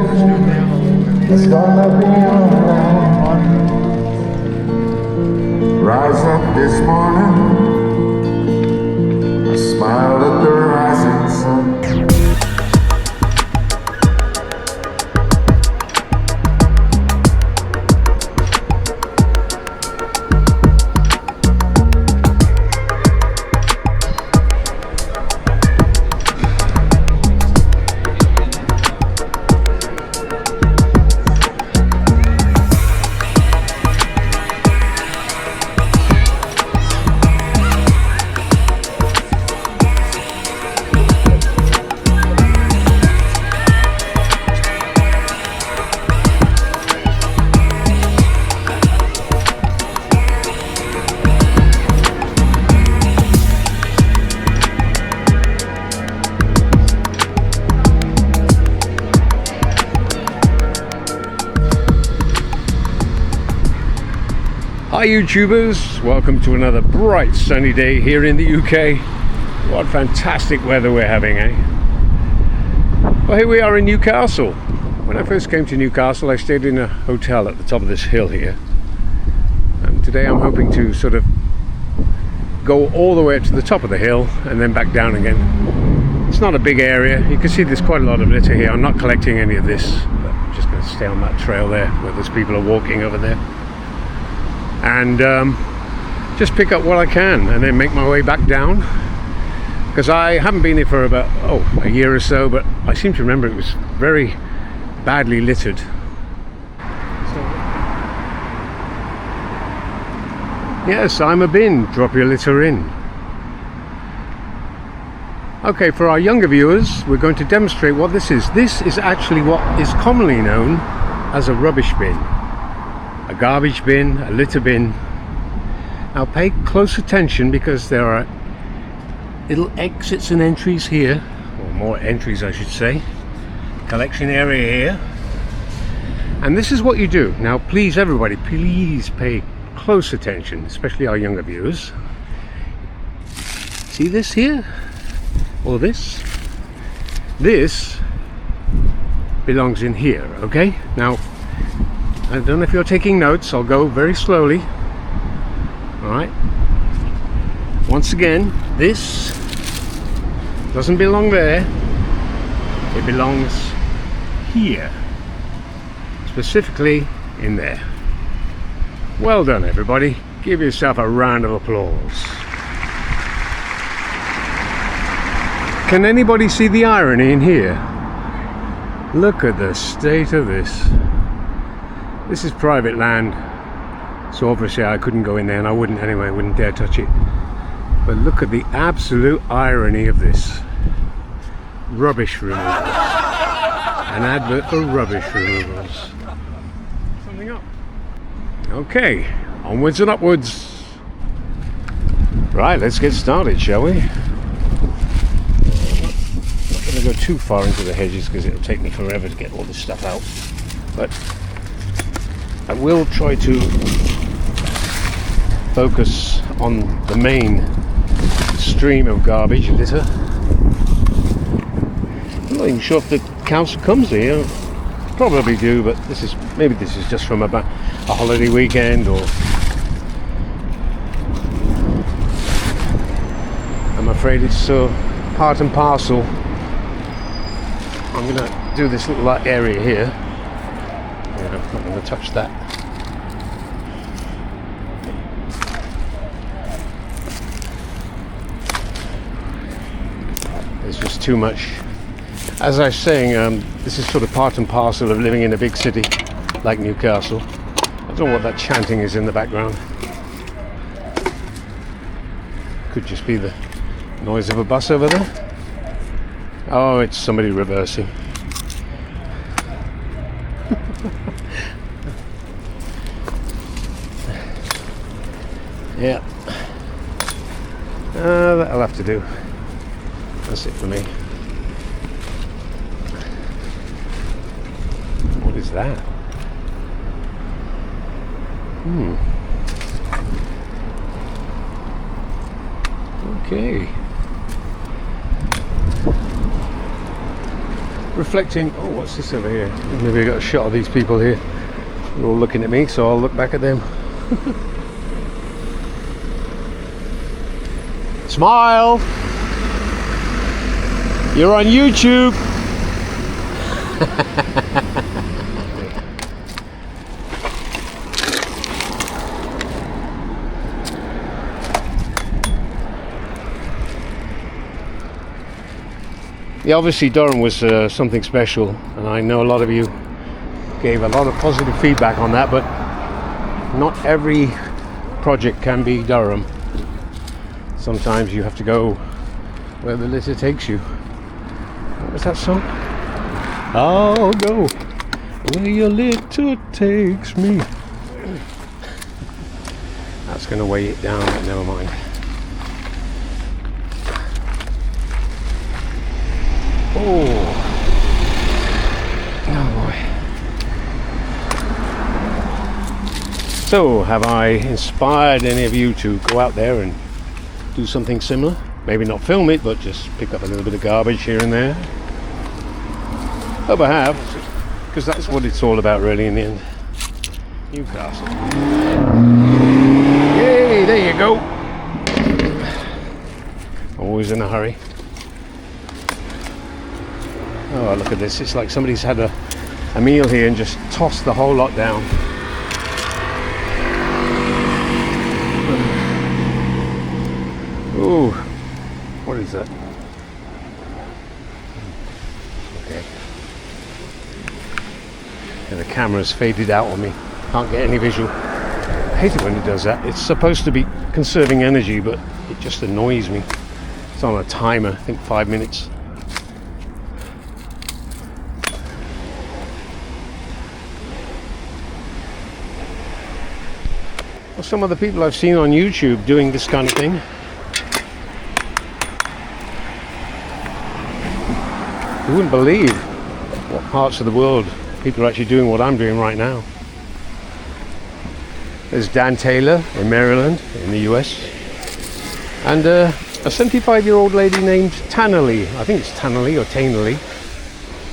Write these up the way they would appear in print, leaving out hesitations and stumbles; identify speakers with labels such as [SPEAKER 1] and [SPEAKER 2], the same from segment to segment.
[SPEAKER 1] It's gonna be alright. Rise up this morning, I smiled at the rising sun.
[SPEAKER 2] Hi YouTubers, welcome to another bright sunny day here in the UK. What fantastic weather we're having, eh? Well, here we are in Newcastle. When I first came to Newcastle, I stayed in a hotel at the top of this hill here. And today I'm hoping to sort of go all the way up to the top of the hill and then back down again. It's not a big area. You can see there's quite a lot of litter here. I'm not collecting any of this, but I'm just going to stay on that trail there where those people are walking over there. And just pick up what I can and then make my way back down, because I haven't been here for about a year or so, but I seem to remember it was very badly littered. Yes, I'm a bin, drop your litter in. Okay, for our younger viewers, we're going to demonstrate what this is. This is actually what is commonly known as a rubbish bin. A garbage bin, a litter bin. Now pay close attention, because there are little exits and entries here, or more entries I should say. Collection area here. And this is what you do. Now please everybody, please pay close attention, especially our younger viewers. See this here? Or this? This belongs in here, okay? Now I don't know if you're taking notes, I'll go very slowly. Alright. Once again, this doesn't belong there. It belongs here. Specifically in there. Well done everybody. Give yourself a round of applause. Can anybody see the irony in here? Look at the state of this. This is private land, so obviously I couldn't go in there, and I wouldn't anyway, I wouldn't dare touch it. But look at the absolute irony of this. Rubbish removal. An advert for rubbish removals. Something up. Okay, onwards and upwards. Right, let's get started, shall we? I'm not going to go too far into the hedges because it'll take me forever to get all this stuff out. But I will try to focus on the main stream of garbage, litter. I'm not even sure if the council comes here. Probably do, but maybe this is just from a holiday weekend, or I'm afraid it's so part and parcel. I'm going to do this little area here. I'm not going to touch that. There's just too much. As I was saying, this is sort of part and parcel of living in a big city like Newcastle. I don't know what that chanting is in the background. Could just be the noise of a bus over there. Oh, it's somebody reversing. Yeah, that'll have to do. That's it for me. What is that? Okay. reflecting. Oh, what's this over here? Maybe I got a shot of these people here. They're all looking at me, so I'll look back at them. Smile! You're on YouTube! Yeah, obviously Durham was something special, and I know a lot of you gave a lot of positive feedback on that, but not every project can be Durham. Sometimes you have to go where the litter takes you. What was that song? I'll go where your litter takes me. That's going to weigh it down, but never mind. Oh boy. So, have I inspired any of you to go out there and do something similar? Maybe not film it, but just pick up a little bit of garbage here and there. Hope I have, because that's what it's all about really in the end. Newcastle. Yay, there you go. Always in a hurry. Oh, look at this. It's like somebody's had a meal here and just tossed the whole lot down. Ooh, what is that? Okay. And the camera's faded out on me. Can't get any visual. I hate it when it does that. It's supposed to be conserving energy, but it just annoys me. It's on a timer, I think 5 minutes. Well, some of the people I've seen on YouTube doing this kind of thing, you wouldn't believe what parts of the world people are actually doing what I'm doing right now. There's Dan Taylor in Maryland in the US, and a 75-year-old lady named Tannerly. I think it's Tannerly or Tainley.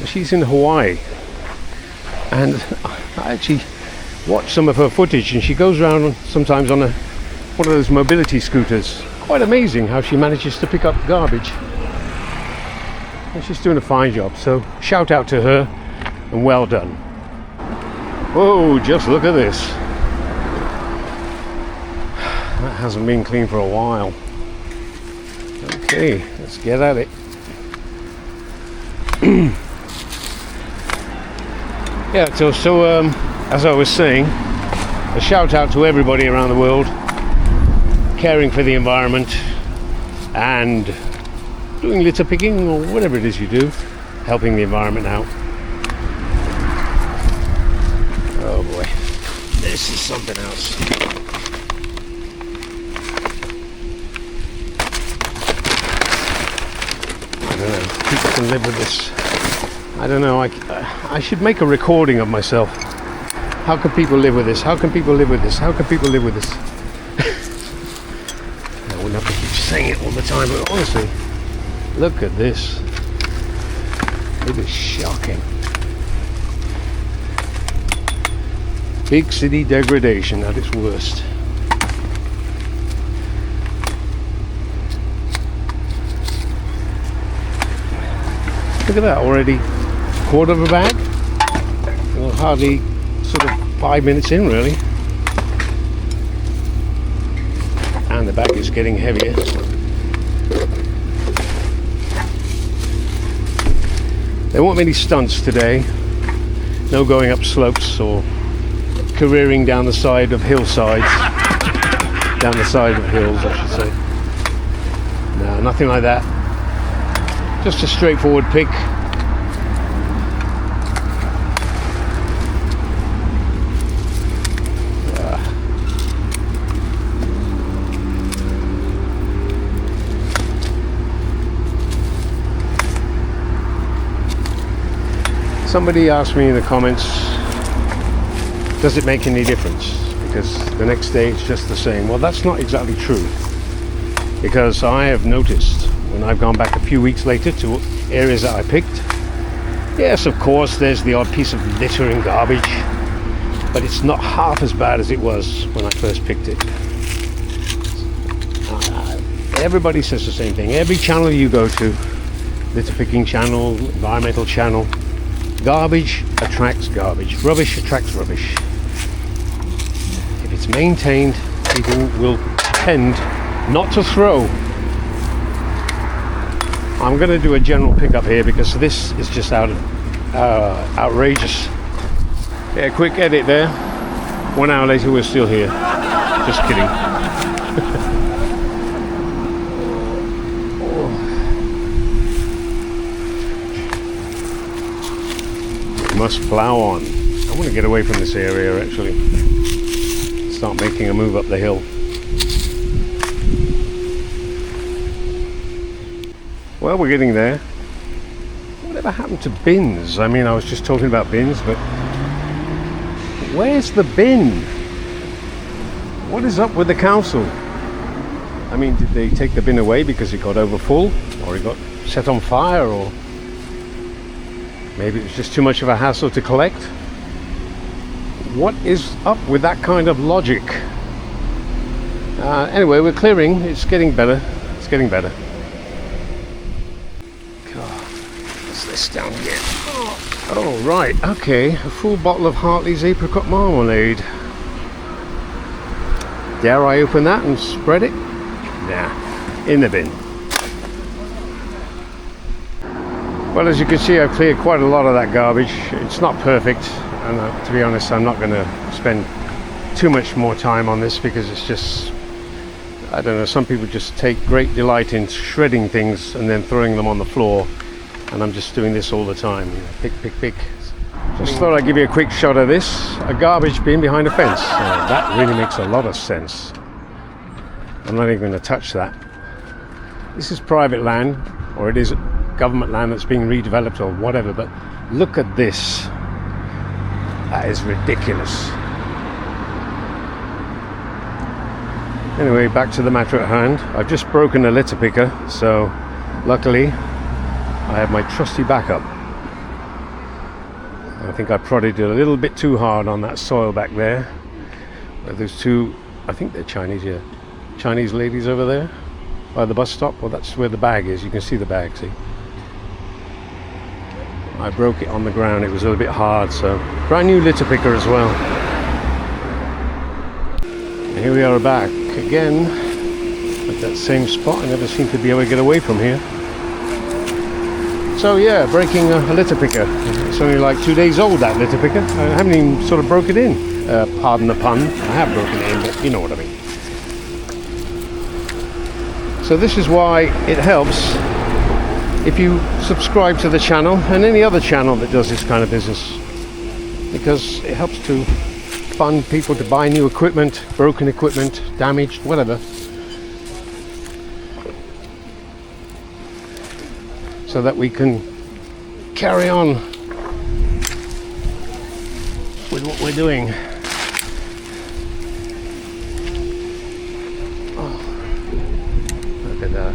[SPEAKER 2] She's in Hawaii, and I actually watch some of her footage, and she goes around sometimes on one of those mobility scooters. Quite amazing how she manages to pick up garbage, and she's doing a fine job, so shout out to her and well done. Whoa, just look at this. That hasn't been cleaned for a while. Okay, let's get at it. Yeah, so as I was saying, a shout out to everybody around the world caring for the environment and doing litter picking or whatever it is you do, helping the environment out. Oh boy, this is something else. I don't know, people can live with this. I don't know, I should make a recording of myself. How can people live with this? How can people live with this? How can people live with this? I wouldn't have to keep saying it all the time, but honestly, look at this. It is shocking. Big city degradation at its worst. Look at that already. Quarter of a bag? Well, hardly sort of 5 minutes in really. And the bag is getting heavier. There weren't many stunts today. No going up slopes or careering down the side of hillsides. Down the side of hills, I should say. No, nothing like that. Just a straightforward pick. Somebody asked me in the comments, does it make any difference? Because the next day it's just the same. Well, that's not exactly true. Because I have noticed when I've gone back a few weeks later to areas that I picked, Yes, of course, there's the odd piece of littering garbage, but it's not half as bad as it was when I first picked it. Everybody says the same thing. Every channel you go to, litter picking channel, environmental channel, garbage attracts garbage, rubbish attracts rubbish. If it's maintained, people will tend not to throw. I'm going to do a general pickup here because this is just outrageous. Yeah, quick edit there. 1 hour later we're still here. Just kidding. Must plow on. I want to get away from this area actually. Start making a move up the hill. Well, we're getting there. Whatever happened to bins? I mean, I was just talking about bins, but where's the bin? What is up with the council? I mean, did they take the bin away because it got over full, or it got set on fire, or maybe it was just too much of a hassle to collect? What is up with that kind of logic? Anyway, we're clearing. It's getting better. It's getting better. God, what's this down here? Oh, right. Okay. A full bottle of Hartley's apricot marmalade. Dare I open that and spread it? Nah. In the bin. Well, as you can see, I've cleared quite a lot of that garbage. It's not perfect, and to be honest, I'm not going to spend too much more time on this because it's just, I don't know, some people just take great delight in shredding things and then throwing them on the floor, and I'm just doing this all the time. You know, pick, pick, pick. Just thought I'd give you a quick shot of this, a garbage bin behind a fence. That really makes a lot of sense. I'm not even going to touch that. This is private land, or it is government land that's being redeveloped or whatever, but look at this. That is ridiculous. Anyway, back to the matter at hand. I've just broken a litter picker, so luckily I have my trusty backup. I think I prodded it a little bit too hard on that soil back there. There's two, I think they're Chinese, yeah, Chinese ladies over there by the bus stop. Well, that's where the bag is. You can see the bag, see? I broke it on the ground. It was a little bit hard, so brand new litter picker as well. And here we are back again at that same spot. I never seem to be able to get away from here. So yeah, breaking a litter picker. It's only like 2 days old, that litter picker. I haven't even sort of broke it in. Pardon the pun. I have broken it in, but you know what I mean. So this is why it helps if you subscribe to the channel and any other channel that does this kind of business, because it helps to fund people to buy new equipment, broken equipment, damaged, whatever, so that we can carry on with what we're doing. Oh, look at that.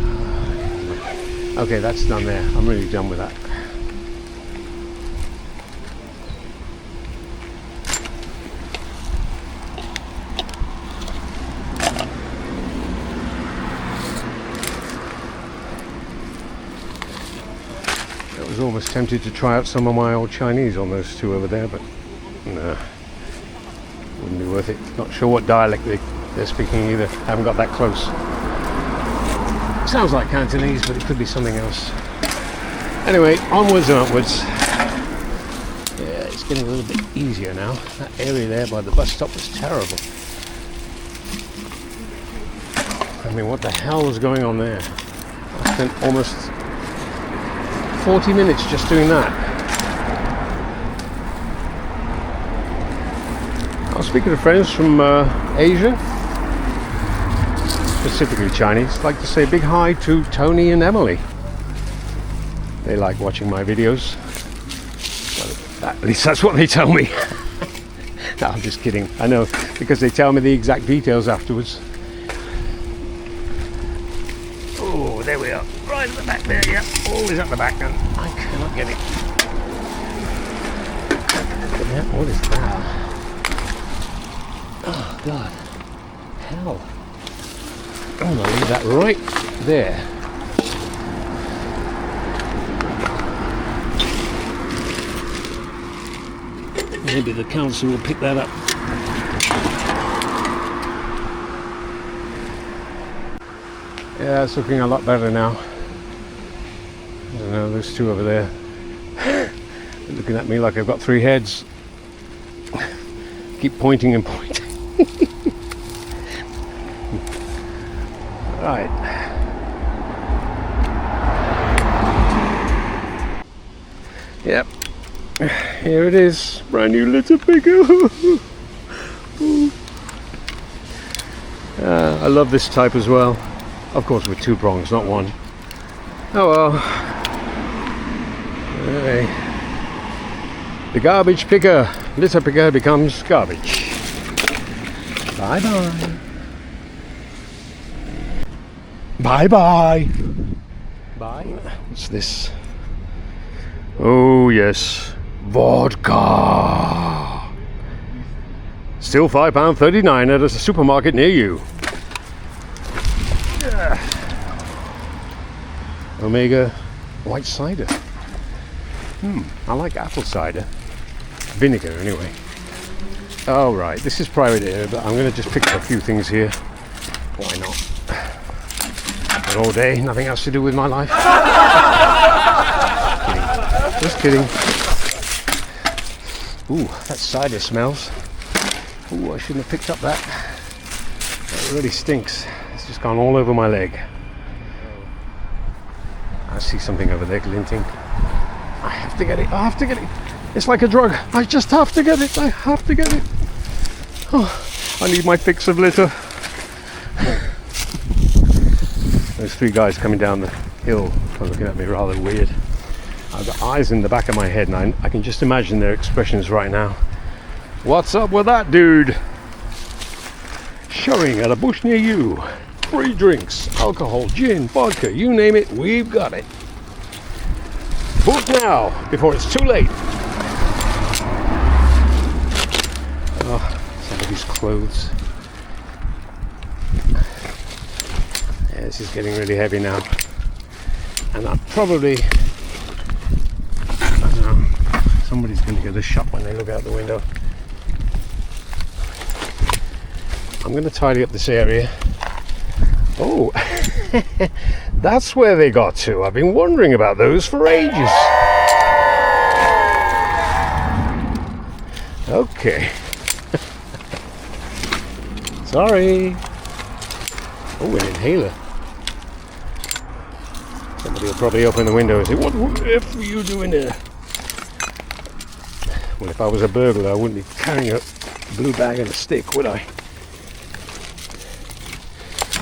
[SPEAKER 2] Okay, that's done there. I'm really done with that. I was almost tempted to try out some of my old Chinese on those two over there, but no, wouldn't be worth it. Not sure what dialect they're speaking either. Haven't got that close. Sounds like Cantonese, but it could be something else. Anyway, onwards and upwards. Yeah, it's getting a little bit easier now. That area there by the bus stop was terrible. I mean, what the hell was going on there? I spent almost 40 minutes just doing that. I was speaking to friends from Asia, specifically Chinese. I'd like to say a big hi to Tony and Emily. They like watching my videos. Well, at least that's what they tell me. No, I'm just kidding. I know, because they tell me the exact details afterwards. Oh, there we are. Right at the back there, yeah. Always at the back, and I cannot get it. Yeah, what is that? Oh God, hell. I'm gonna leave that right there. Maybe the council will pick that up. Yeah, it's looking a lot better now. I don't know, there's two over there. They're looking at me like I've got three heads. Keep pointing and pointing. Right. Yep. Here it is. Brand new litter picker. I love this type as well. Of course with two prongs, not one. Oh well. Hey. The garbage picker, litter picker becomes garbage. Bye bye. Bye bye. Bye. What's this? Oh yes, vodka. Still £5.39 at a supermarket near you. Omega white cider. I like apple cider. Vinegar anyway. Oh right, this is private area, but I'm going to just pick up a few things here. Why not? But all day, nothing else to do with my life. Just kidding. Ooh, that cider smells. Ooh, I shouldn't have picked up that. That really stinks. It's just gone all over my leg. I see something over there glinting. I have to get it. I have to get it. It's like a drug. I just have to get it. I have to get it. Oh, I need my fix of litter. There's three guys coming down the hill are looking at me rather weird. I've got eyes in the back of my head and I can just imagine their expressions right now. What's up with that dude? Showing at a bush near you. Free drinks, alcohol, gin, vodka, you name it, we've got it. Book now, before it's too late. Oh, somebody's clothes. Yeah, this is getting really heavy now. And I'm probably, I don't know, somebody's going to get a shot when they look out the window. I'm going to tidy up this area. Oh, that's where they got to. I've been wondering about those for ages. Okay. Sorry. Oh, an inhaler. Somebody will probably open the window and say, what the F are you doing there? Well, if I was a burglar, I wouldn't be carrying a blue bag and a stick, would I?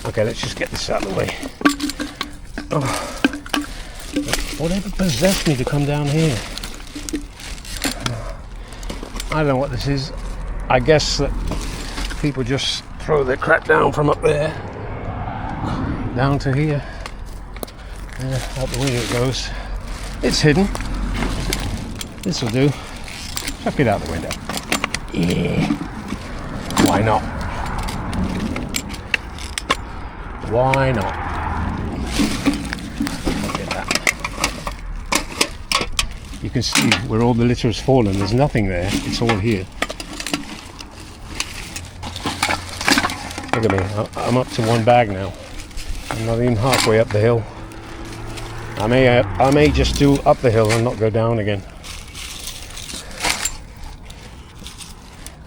[SPEAKER 2] Okay, let's just get this out of the way. Oh, whatever possessed me to come down here? I don't know what this is. I guess that people just throw their crap down from up there down to here. Out the window it goes. It's hidden. This will do. Chuck it out the window. Yeah. Why not? Why not? Look at that. You can see where all the litter has fallen. There's nothing there. It's all here. Look at me. I'm up to one bag now. I'm not even halfway up the hill. I may just do up the hill and not go down again.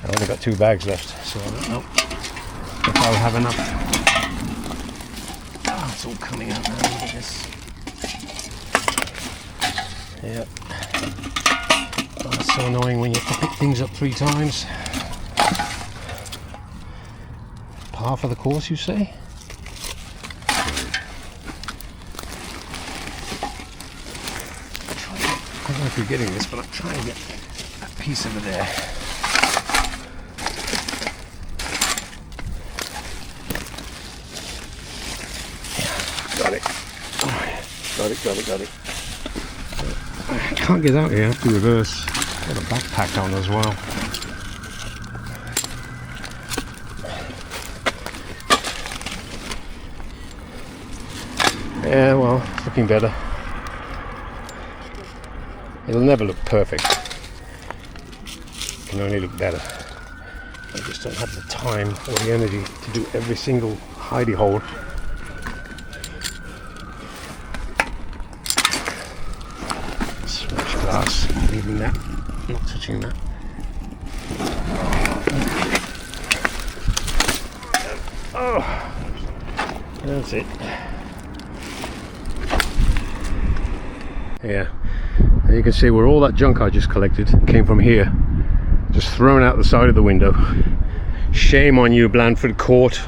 [SPEAKER 2] I've only got 2 bags left, so I don't know if I'll have enough. Oh, it's all coming out now. Look at this. Yep. Oh, it's so annoying when you have to pick things up 3 times. Par for the course, you say? I don't know if you're getting this, but I'm trying to get that piece over there. Got it. Got it. I can't get out here. I have to reverse. Got a backpack on as well. Yeah, well, it's looking better. It'll never look perfect. It can only look better. I just don't have the time or the energy to do every single hidey hole. Smash glass, leaving that, not touching that. Oh, that's it. Yeah, and you can see where all that junk I just collected came from here. Just thrown out the side of the window. Shame on you, Blandford Court.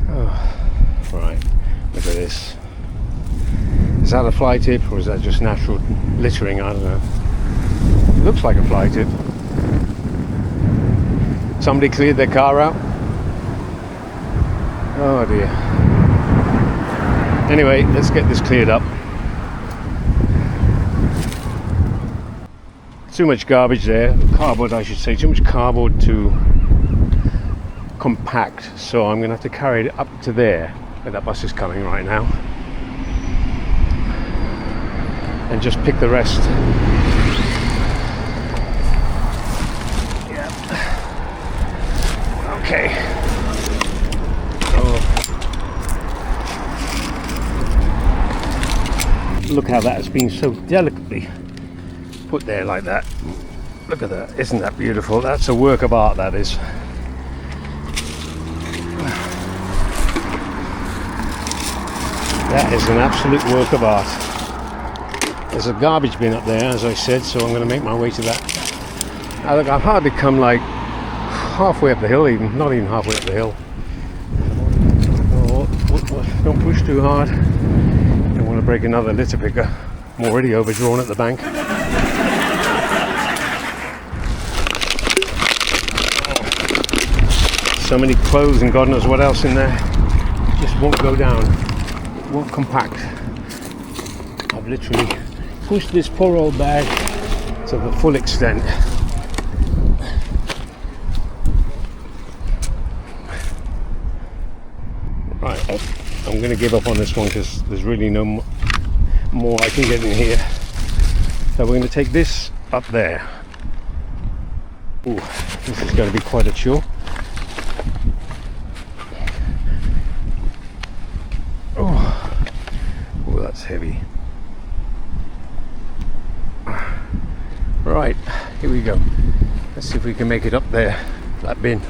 [SPEAKER 2] Oh, right, look at this. Is that a fly tip or is that just natural littering? I don't know. It looks like a fly tip. Somebody cleared their car out. Oh dear. Anyway, let's get this cleared up. Too much garbage there. Cardboard, I should say. Too much cardboard to compact. So I'm going to have to carry it up to there, where that bus is coming right now. And just pick the rest. Yeah. Okay. Look how that has been so delicately put there like that. Look at that, isn't that beautiful? That's a work of art, that is. That is an absolute work of art. There's a garbage bin up there, as I said, so I'm going to make my way to that. Now look, I've hardly come like halfway up the hill, even not even halfway up the hill. Oh, don't push too hard. Don't want to break another litter picker. I'm already overdrawn at the bank. So many clothes and God knows what else in there. It just won't go down. It won't compact. I've literally pushed this poor old bag to the full extent. Right, I'm going to give up on this one because there's really no more I can get in here. So we're going to take this up there. Ooh, this is going to be quite a chore. Oh, that's heavy. Right, here we go. Let's see if we can make it up there, that bin.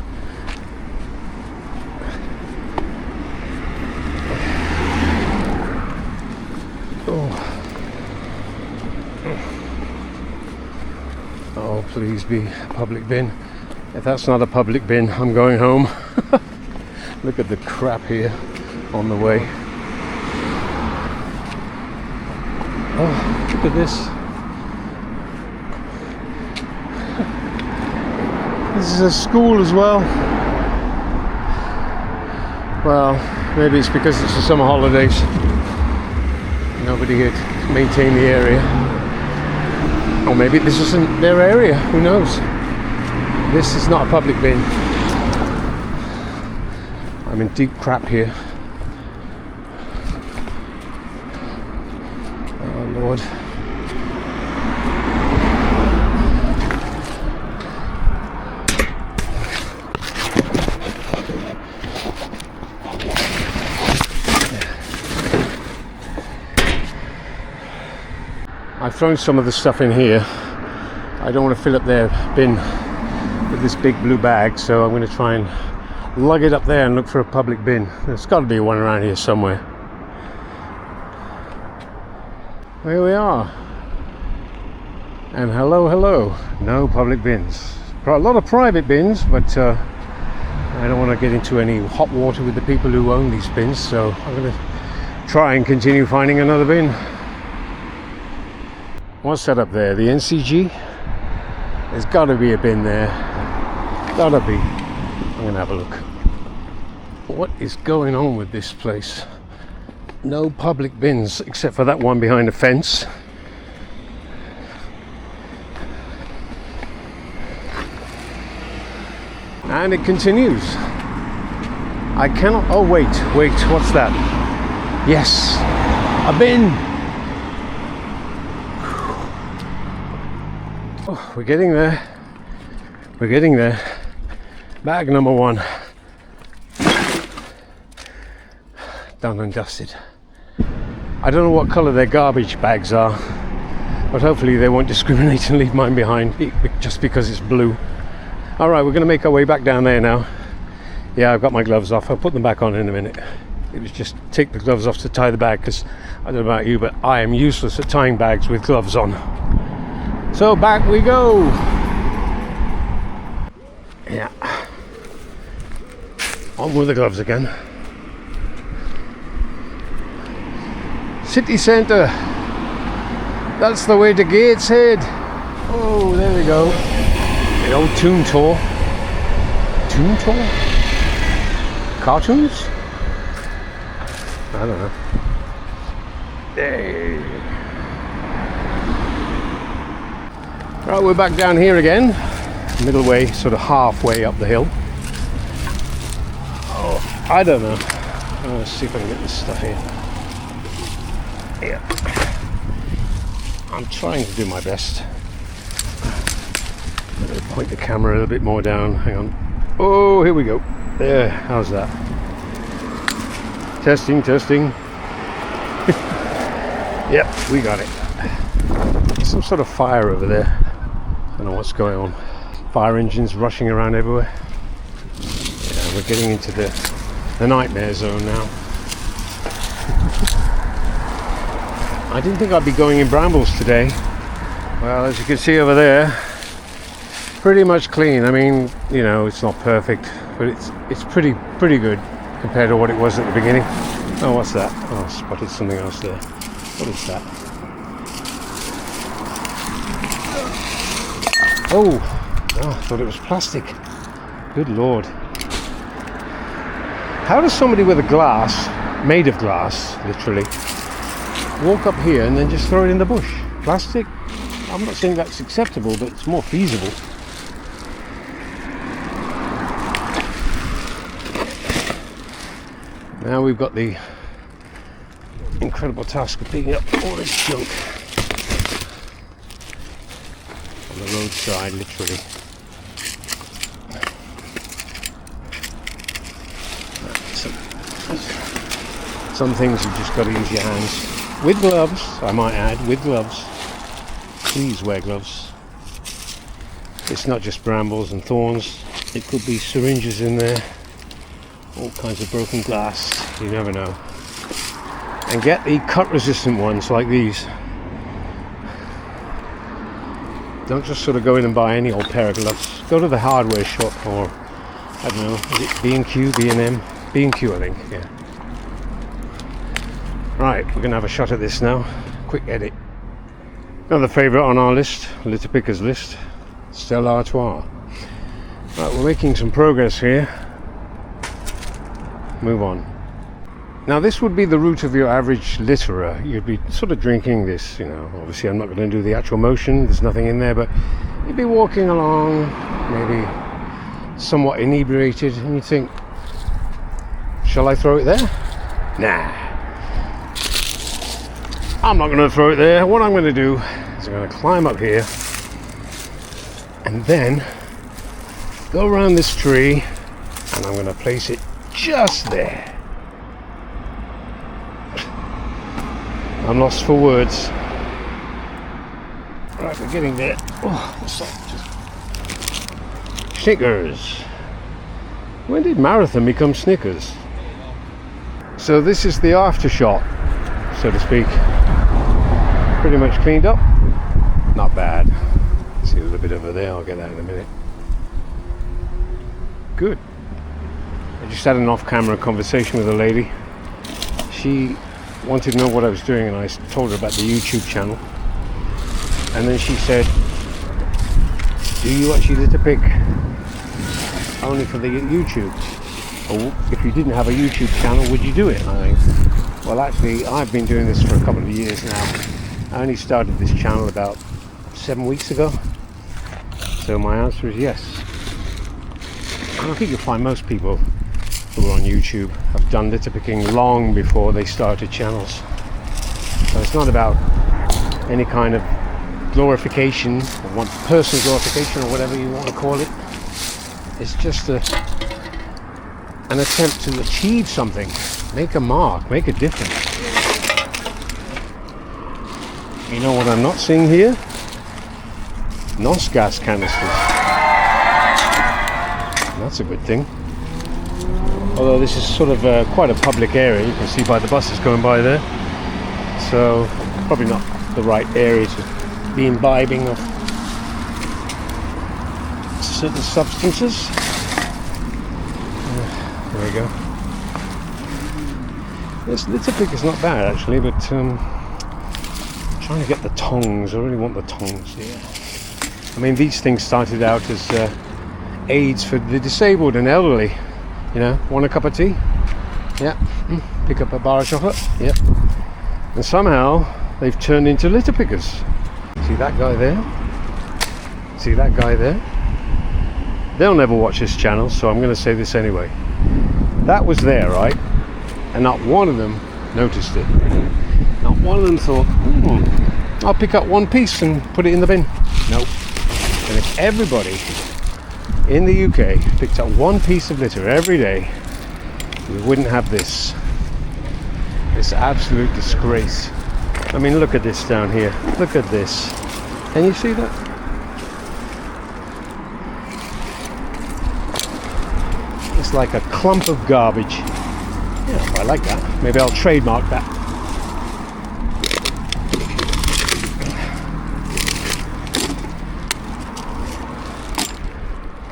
[SPEAKER 2] Oh, please be a public bin. If that's not a public bin, I'm going home. Look at the crap here on the way. Oh, look at this. This is a school as well. Well, maybe it's because it's the summer holidays. Nobody had maintained the area. Or maybe this isn't their area, who knows? This is not a public bin. I'm in deep crap here. Oh Lord. I've thrown some of the stuff in here. I don't want to fill up their bin with this big blue bag, so I'm going to try and lug it up there and look for a public bin. There's got to be one around here somewhere. Here we are. And hello. No public bins. A lot of private bins, but I don't want to get into any hot water with the people who own these bins, so I'm going to try and continue finding another bin. What's that up there? The NCG? There's got to be a bin there. Gotta be. I'm gonna have a look. What is going on with this place? No public bins except for that one behind the fence. And it continues. I cannot. Oh, wait, what's that? Yes, a bin. Oh, we're getting there. We're getting there. Bag number 1. Done and dusted. I don't know what colour their garbage bags are, but hopefully they won't discriminate and leave mine behind just because it's blue. Alright, we're going to make our way back down there now. Yeah, I've got my gloves off. I'll put them back on in a minute. It was just take the gloves off to tie the bag, because I don't know about you, but I am useless at tying bags with gloves on. So back we go. Yeah. On with the gloves again. City centre. That's the way to Gateshead. Oh, there we go. The old Toon Tour. Toon Tour? Cartoons? I don't know. Hey. Right, we're back down here again. Middle way, sort of halfway up the hill. Oh, I don't know. Let's see if I can get this stuff here. Yeah. I'm trying to do my best. I'm going to point the camera a little bit more down. Hang on. Oh, here we go. There. How's that? Testing. Yep, we got it. Some sort of fire over there. I don't know what's going on. Fire engines rushing around everywhere. Yeah, we're getting into the nightmare zone now. I didn't think I'd be going in brambles today. Well, as you can see over there, pretty much clean. I mean, you know, it's not perfect, but it's pretty good compared to what it was at the beginning. Oh, what's that? Oh, I spotted something else there. What is that? Oh, I thought it was plastic. Good Lord. How does somebody with a glass, made of glass, literally, walk up here and then just throw it in the bush? Plastic? I'm not saying that's acceptable, but it's more feasible. Now we've got the incredible task of picking up all this junk on the roadside, literally. Some things you've just got to use your hands. With gloves, I might add, with gloves. Please wear gloves. It's not just brambles and thorns. It could be syringes in there. All kinds of broken glass. You never know. And get the cut resistant ones like these. Don't just sort of go in and buy any old pair of gloves. Go to the hardware shop, or I don't know, is it B&Q, B&M? B&Q, I think, yeah. Right, we're going to have a shot at this now. Quick edit. Another favourite on our list, litter pickers list, Stella Artois. Right, we're making some progress here. Move on. Now this would be the route of your average litterer. You'd be sort of drinking this, you know. Obviously I'm not going to do the actual motion, there's nothing in there, but you'd be walking along, maybe somewhat inebriated, and you'd think, shall I throw it there? Nah. I'm not going to throw it there. What I'm going to do is I'm going to climb up here and then go around this tree, and I'm going to place it just there. I'm lost for words. Right, we're getting there. Oh, what's that? Snickers. When did marathon become Snickers? So this is the after shot, so to speak. Pretty much cleaned up. Not bad. See a little bit over there, I'll get that in a minute. Good. I just had an off-camera conversation with a lady. She wanted to know what I was doing, and I told her about the YouTube channel. And then she said, do you actually litter pick only for the YouTube? Or if you didn't have a YouTube channel, would you do it? I think, Well, actually, I've been doing this for a couple of years now. I only started this channel about 7 weeks ago. So my answer is yes. And I think you'll find most people who are on YouTube have done litter picking long before they started channels. So it's not about any kind of glorification or personal glorification or whatever you want to call it. It's just an attempt to achieve something, make a mark, make a difference. You know what I'm not seeing here? NOS gas canisters. That's a good thing. Although this is sort of quite a public area, you can see by the buses going by there. So probably not the right area to be imbibing of certain substances. There we go. This litter pick is not bad actually, but I'm trying to get the tongs. I really want the tongs here. I mean, these things started out as aids for the disabled and elderly. You know, want a cup of tea? Yeah. Pick up a bar of chocolate? Yep. And somehow they've turned into litter pickers. See that guy there? See that guy there? They'll never watch this channel, so I'm going to say this anyway. That was there, right? And not one of them noticed it. Not one of them thought, I'll pick up one piece and put it in the bin. Nope. And if everybody in the UK picked up one piece of litter every day, we wouldn't have this absolute disgrace. I mean, look at this down here. Look at this. Can you see that? It's like a clump of garbage. Yeah, I like that. Maybe I'll trademark that.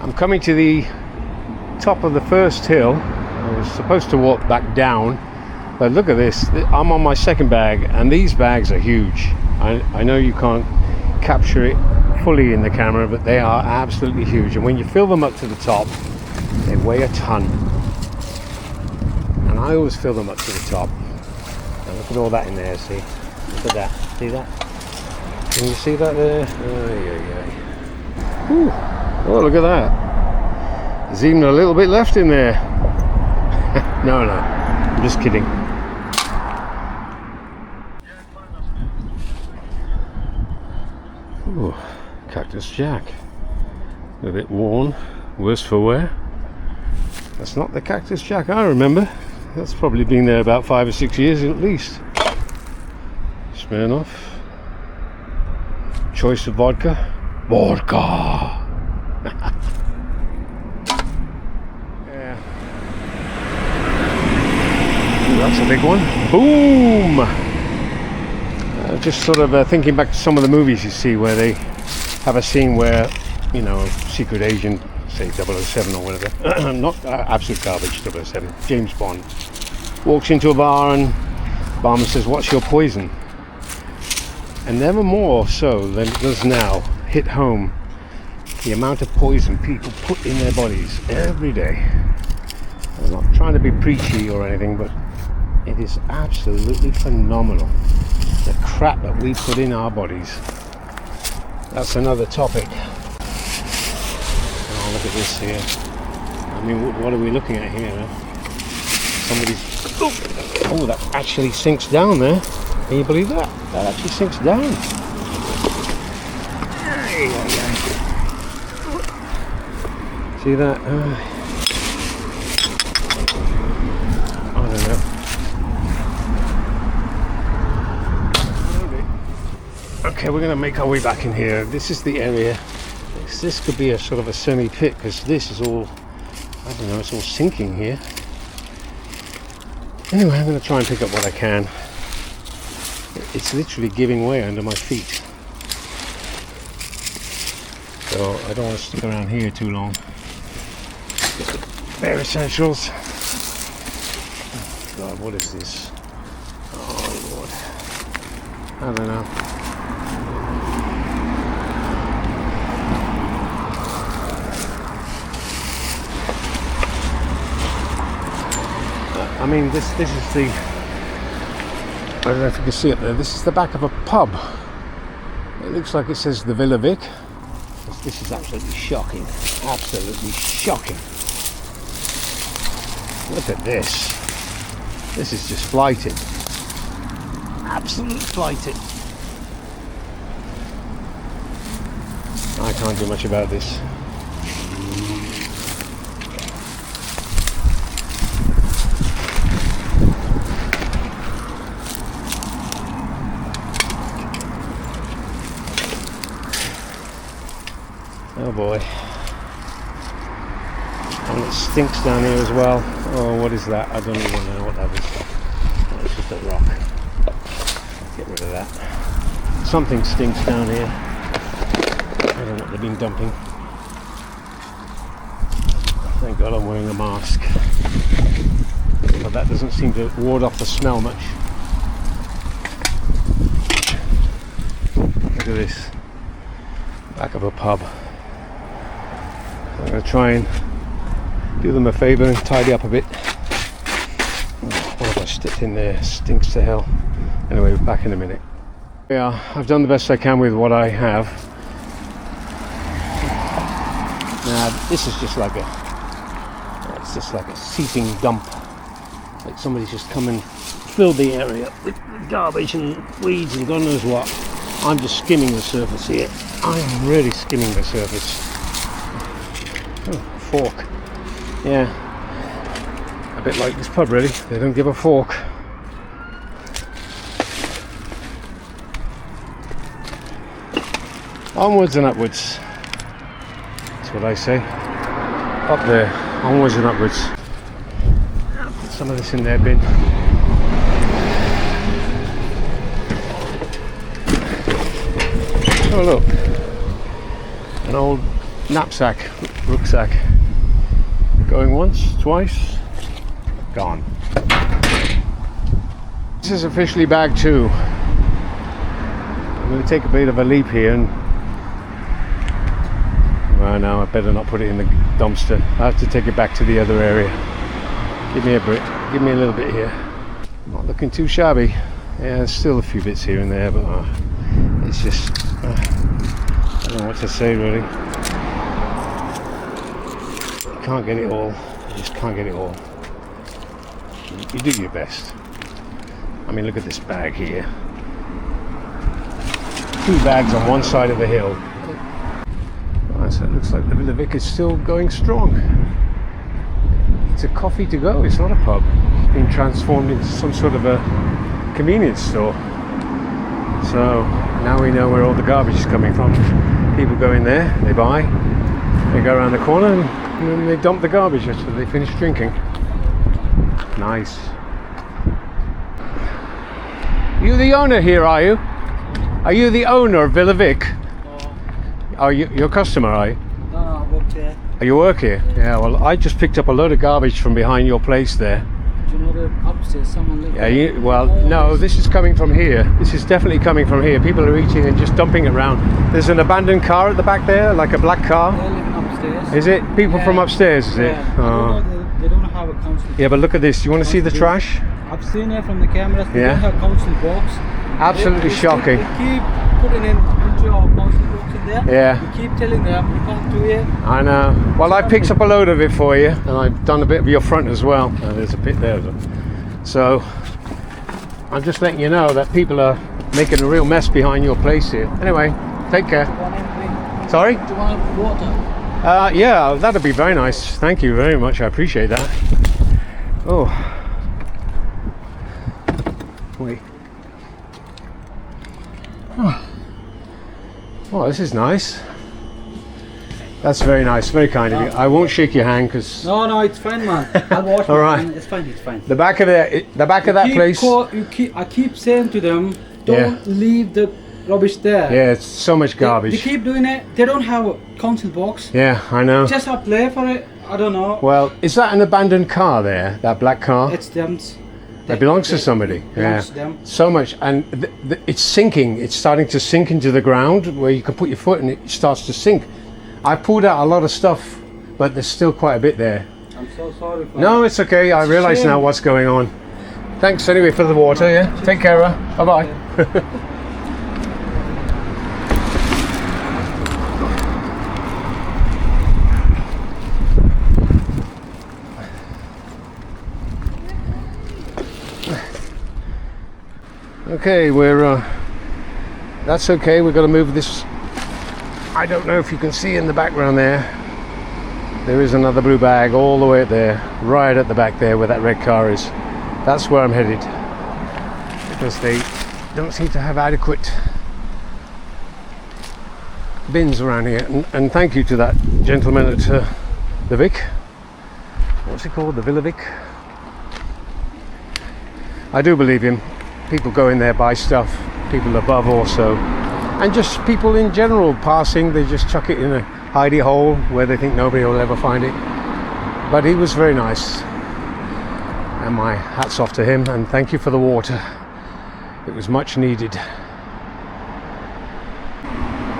[SPEAKER 2] I'm coming to the top of the first hill. I was supposed to walk back down, but look at this. I'm on my second bag, and these bags are huge. I know you can't capture it fully in the camera, but they are absolutely huge. And when you fill them up to the top, they weigh a ton. And I always fill them up to the top. Now look at all that in there, see? Look at that. See that? Can you see that there? Oh, look at that. There's even a little bit left in there. No, I'm just kidding. Ooh, Cactus Jack. A bit worn, worse for wear. That's not the Cactus Jack I remember. That's probably been there about 5 or 6 years at least. Smirnoff. Choice of vodka. Vodka! Yeah. Ooh, that's a big one. Boom! Just sort of thinking back to some of the movies you see where they have a scene where, you know, a secret agent, say 007 or whatever, not absolute garbage 007, James Bond, walks into a bar and the barman says, "What's your poison?" And never more so than it does now hit home the amount of poison people put in their bodies every day. I'm not trying to be preachy or anything, but it is absolutely phenomenal, the crap that we put in our bodies. That's another topic. Oh, look at this here. I mean, what are we looking at here? Somebody's... Oh, that actually sinks down there. Can you believe that? That actually sinks down. See that? I don't know. Okay, we're going to make our way back in here. This is the area. This could be a sort of a semi-pit because this is all, I don't know, it's all sinking here. Anyway, I'm going to try and pick up what I can. It's literally giving way under my feet. So I don't want to stick around here too long. Bare essentials. Oh God, what is this? Oh Lord. I don't know. I mean, this is the I don't know if you can see it there. This is the back of a pub. It looks like it says the Villa Vic. This is absolutely shocking. Absolutely shocking. Look at this. This is just blighted. Absolutely blighted. I can't do much about this. Oh boy. And it stinks down here as well. Oh, what is that? I don't even know what that is. Oh, it's just a rock. Get rid of that. Something stinks down here. I don't know what they've been dumping. Thank God I'm wearing a mask. But that doesn't seem to ward off the smell much. Look at this. Back of a pub. I'm going to try and do them a favour and tidy up a bit. What have I sticked in there? Stinks to hell. Anyway, back in a minute. Yeah, I've done the best I can with what I have. Now, this is just like it's just like a seeping dump. Like somebody's just come and filled the area with garbage and weeds and God knows what. I'm just skimming the surface here. I'm really skimming the surface. Oh, fork. Yeah. A bit like this pub really. They don't give a fork. Onwards and upwards. That's what I say. Up there. Onwards and upwards. Put some of this in their bin. Oh look. An old knapsack, rucksack. Going once, twice, gone. This is officially bag 2. I'm going to take a bit of a leap here and... Well, no, I better not put it in the dumpster. I have to take it back to the other area. Give me a bit, give me a little bit here. Not looking too shabby. Yeah, there's still a few bits here and there, but it's just... I don't know what to say really. Can't get it all. You just can't get it all. You do your best. I mean, look at this bag here. 2 bags on one side of the hill. Right, so it looks like the Villa Vic is still going strong. It's a coffee to go. It's not a pub. It's been transformed into some sort of a convenience store. So now we know where all the garbage is coming from. People go in there, they buy, they go around the corner and then they dump the garbage after they finish drinking. Nice. You the owner here, are you? Are you the owner of Villa Vic?
[SPEAKER 3] No.
[SPEAKER 2] Are you your customer, are you?
[SPEAKER 3] No, I work here.
[SPEAKER 2] Oh, you work here? Yeah, well I just picked up a load of garbage from behind your place there.
[SPEAKER 3] Do you know the upstairs someone lives
[SPEAKER 2] Yeah, no, this is coming from here. This is definitely coming from here. People are eating and just dumping it around. There's an abandoned car at the back there, like a black car.
[SPEAKER 3] They're living upstairs.
[SPEAKER 2] Is it? People from upstairs, is it?
[SPEAKER 3] Yeah. I don't know, they don't have a council.
[SPEAKER 2] Yeah, but look at this. You want to see the trash?
[SPEAKER 3] I've seen it from the cameras. They
[SPEAKER 2] Yeah.
[SPEAKER 3] don't have council box.
[SPEAKER 2] Absolutely shocking.
[SPEAKER 3] They keep putting into our council box in there.
[SPEAKER 2] Yeah.
[SPEAKER 3] We keep telling them you can't do it.
[SPEAKER 2] I know. Well, I picked up a load of it for you, and I've done a bit of your front as well. There's a bit there. So, I'm just letting you know that people are making a real mess behind your place here. Anyway, take care.
[SPEAKER 3] Do you want anything?
[SPEAKER 2] Sorry?
[SPEAKER 3] Do you want water?
[SPEAKER 2] Yeah, that'd be very nice. Thank you very much. I appreciate that. Oh. Wait. Oh, this is nice. That's very nice, very kind of you. I won't shake your hand because
[SPEAKER 3] No, it's fine, man. I'll wash
[SPEAKER 2] All
[SPEAKER 3] my
[SPEAKER 2] right.
[SPEAKER 3] hand. It's fine.
[SPEAKER 2] the back of that place.
[SPEAKER 3] I keep saying to them, don't leave the rubbish there.
[SPEAKER 2] Yeah, it's so much garbage.
[SPEAKER 3] They keep doing it. They don't have a council box.
[SPEAKER 2] Yeah, I know.
[SPEAKER 3] Just apply for it. I don't know.
[SPEAKER 2] Well, is that an abandoned car there? That black car?
[SPEAKER 3] It's them.
[SPEAKER 2] That belongs to somebody.
[SPEAKER 3] Belongs to them.
[SPEAKER 2] So much, and it's sinking. It's starting to sink into the ground where you can put your foot and it starts to sink. I pulled out a lot of stuff, but there's still quite a bit there.
[SPEAKER 3] I'm so sorry. For
[SPEAKER 2] No, it's okay. I realise
[SPEAKER 3] shame.
[SPEAKER 2] now what's going on. Thanks anyway for the water, yeah? Take care, bye-bye. Okay, that's okay, we've got to move this. I don't know if you can see in the background there is another blue bag all the way there, right at the back there where that red car is. That's where I'm headed, because they don't seem to have adequate bins around here. And thank you to that gentleman at the Vic. What's it called? The Villa Vic? I do believe him. People go in there, buy stuff, people above also, and just people in general passing, they just chuck it in a hidey hole where they think nobody will ever find it. But he was very nice, and my hat's off to him, and thank you for the water. It was much needed.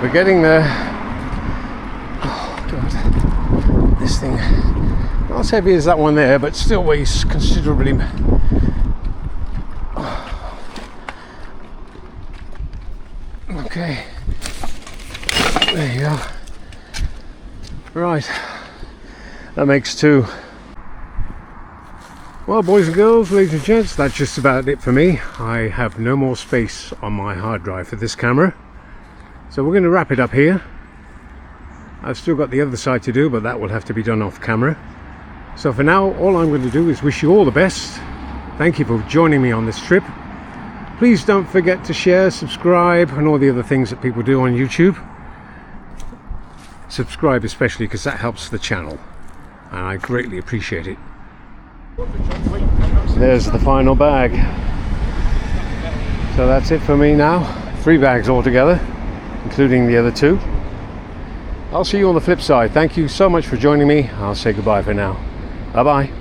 [SPEAKER 2] We're getting there. Oh God, this thing, not as heavy as that one there, but still weighs considerably. Okay, there you go. Right, that makes two. Well, boys and girls, ladies and gents, that's just about it for me. I have no more space on my hard drive for this camera, so we're going to wrap it up here. I've still got the other side to do, but that will have to be done off camera. So for now, all I'm going to do is wish you all the best. Thank you for joining me on this trip. Please don't forget to share, subscribe, and all the other things that people do on YouTube. Subscribe especially, because that helps the channel, and I greatly appreciate it. There's the final bag. So that's it for me now. 3 bags altogether, including the other 2. I'll see you on the flip side. Thank you so much for joining me. I'll say goodbye for now. Bye bye.